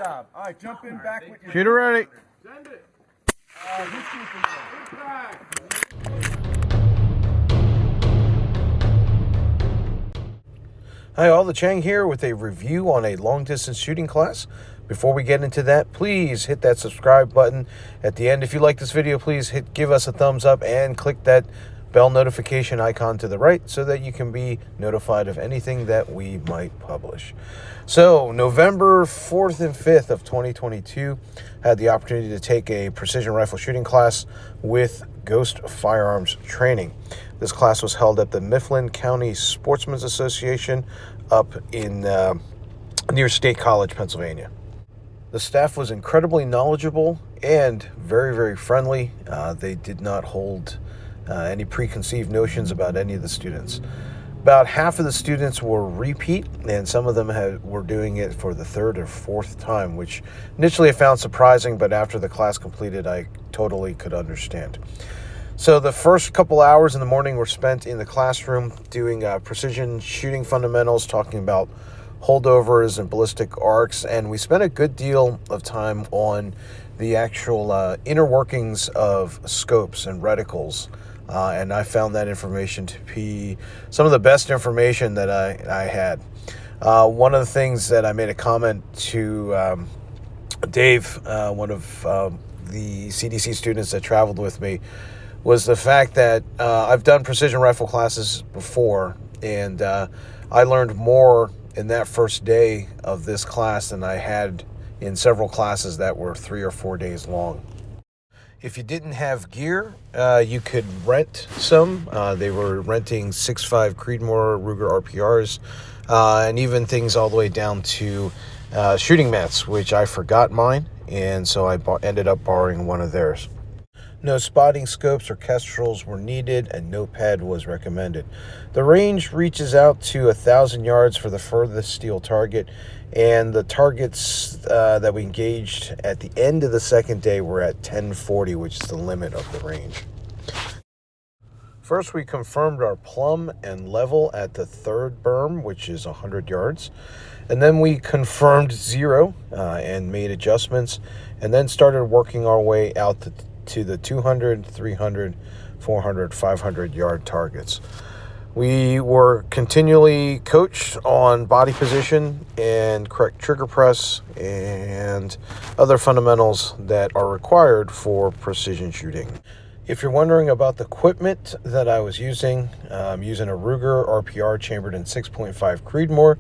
job. All right, jump in back with your... Shooter ready. Send it. Who's keeping it? Hi all, the Chang here with a review on a long-distance shooting class. Before we get into that, please hit that subscribe button at the end. If you like this video, please give us a thumbs up and click that bell notification icon to the right so that you can be notified of anything that we might publish. So, November 4th and 5th of 2022, I had the opportunity to take a precision rifle shooting class with Ghost Firearms Training. This class was held at the Mifflin County Sportsman Association up in near State College, Pennsylvania. The staff was incredibly knowledgeable and very, very friendly. They did not hold any preconceived notions about any of the students. About half of the students were repeat, and some of them were doing it for the third or fourth time, which initially I found surprising, but after the class completed, I totally could understand. So the first couple hours in the morning were spent in the classroom doing precision shooting fundamentals, talking about holdovers and ballistic arcs, and we spent a good deal of time on the actual inner workings of scopes and reticles. And I found that information to be some of the best information that I had. One of the things that I made a comment to Dave, one of the CDC students that traveled with me, was the fact that I've done precision rifle classes before, and I learned more in that first day of this class than I had in several classes that were 3 or 4 days long. If you didn't have gear, you could rent some. They were renting 6.5 Creedmoor Ruger RPRs, and even things all the way down to shooting mats, which I forgot mine, and so I ended up borrowing one of theirs. No spotting scopes or kestrels were needed, and no pad was recommended. The range reaches out to 1,000 yards for the furthest steel target, and the targets that we engaged at the end of the second day were at 1040, which is the limit of the range. First, we confirmed our plumb and level at the third berm, which is 100 yards. And then we confirmed 0 and made adjustments, and then started working our way out to the 200, 300, 400, 500 yard targets. We were continually coached on body position and correct trigger press and other fundamentals that are required for precision shooting. If you're wondering about the equipment that I was using, I'm using a Ruger RPR chambered in 6.5 Creedmoor.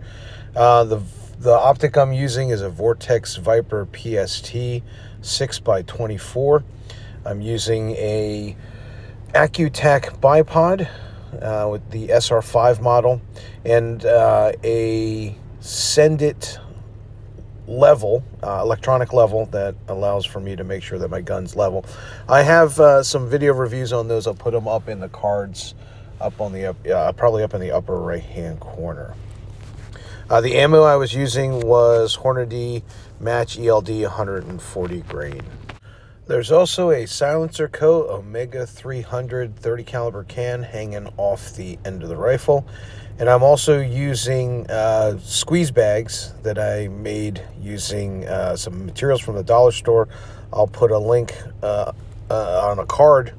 The optic I'm using is a Vortex Viper PST 6x24. I'm using a AccuTac bipod with the SR5 model and a Send It level, electronic level that allows for me to make sure that my gun's level. I have some video reviews on those. I'll put them up in the cards, up on the probably up in the upper right-hand corner. The ammo I was using was Hornady Match ELD 140 grain. There's also a Silencer Co. Omega 300 30 caliber can hanging off the end of the rifle. And I'm also using squeeze bags that I made using some materials from the dollar store. I'll put a link on a card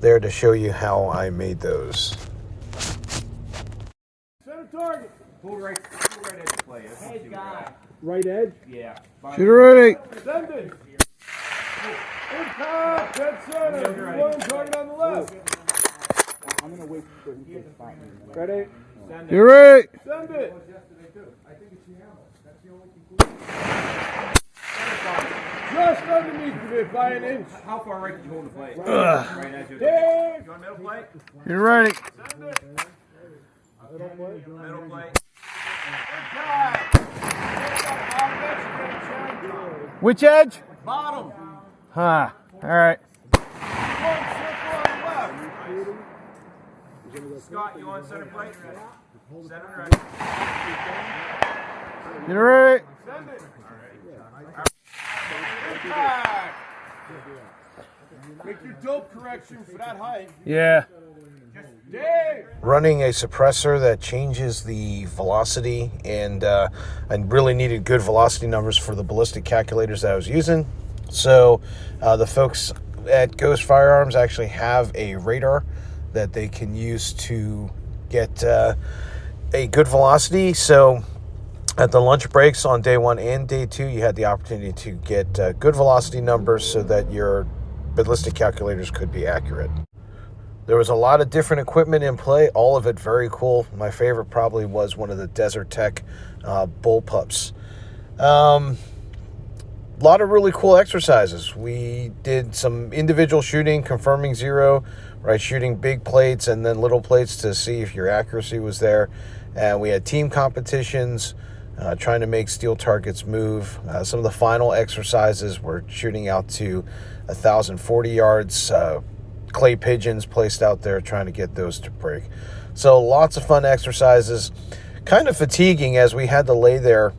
there to show you how I made those. Center target. Pull right edge play. Hey, guy. Right edge? Yeah. Shooter ready. Send it. Impact. Dead center. One target on the left. I'm going to wait for him to spot me. Ready? Send it. You're ready. Send it. Just underneath it by an inch. How far right did you hold the plate? Right edge. Dave. You want middle plate? You're ready. Send it. Middle plate. Impact. Which edge? Bottom. Huh. All right. One circle on the left. Scott, you on center plate? Center right. You're ready. Send it. Impact. Make your dope correction for that height. Yeah. running a suppressor that changes the velocity, and I really needed good velocity numbers for the ballistic calculators that I was using. So the folks at Ghost Firearms actually have a radar that they can use to get a good velocity. So at the lunch breaks on day 1 and day 2, you had the opportunity to get good velocity numbers so that your ballistic calculators could be accurate. There was a lot of different equipment in play, all of it very cool. My favorite probably was one of the Desert Tech bullpups. A lot of really cool exercises. We did some individual shooting, confirming zero, right? Shooting big plates and then little plates to see if your accuracy was there. And we had team competitions, trying to make steel targets move. Some of the final exercises were shooting out to 1,040 yards, clay pigeons placed out there, trying to get those to break. So lots of fun exercises, kind of fatiguing as we had to lay there.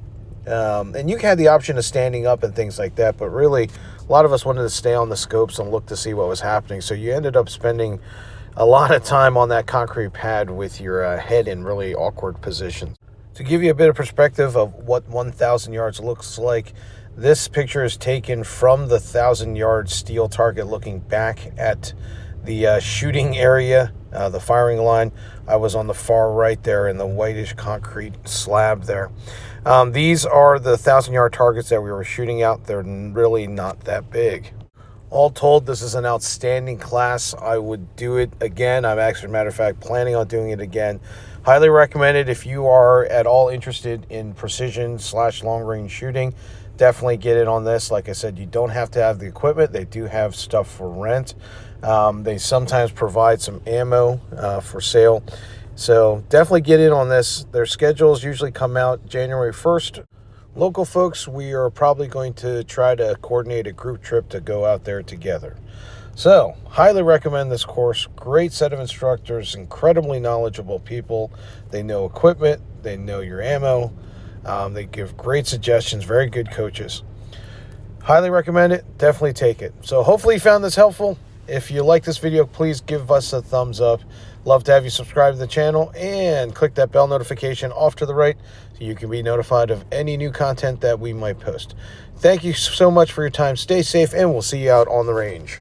And you had the option of standing up and things like that, but really a lot of us wanted to stay on the scopes and look to see what was happening. So you ended up spending a lot of time on that concrete pad with your head in really awkward positions. To give you a bit of perspective of what 1,000 yards looks like, this picture is taken from the 1,000-yard steel target looking back at the shooting area, the firing line. I was on the far right there in the whitish concrete slab there. These are the 1,000-yard targets that we were shooting out. They're really not that big. All told, this is an outstanding class. I would do it again. I'm actually, as a matter of fact, planning on doing it again. Highly recommend it if you are at all interested in precision/long-range shooting. Definitely get it on this. Like I said, you don't have to have the equipment. They do have stuff for rent. They sometimes provide some ammo for sale. So definitely get in on this. Their schedules usually come out January 1st. Local folks, we are probably going to try to coordinate a group trip to go out there together. So, highly recommend this course. Great set of instructors, incredibly knowledgeable people. They know equipment, they know your ammo. They give great suggestions, very good coaches. Highly recommend it. Definitely take it. So hopefully you found this helpful. If you like this video, please give us a thumbs up. Love to have you subscribe to the channel and click that bell notification off to the right so you can be notified of any new content that we might post. Thank you so much for your time. Stay safe, and we'll see you out on the range.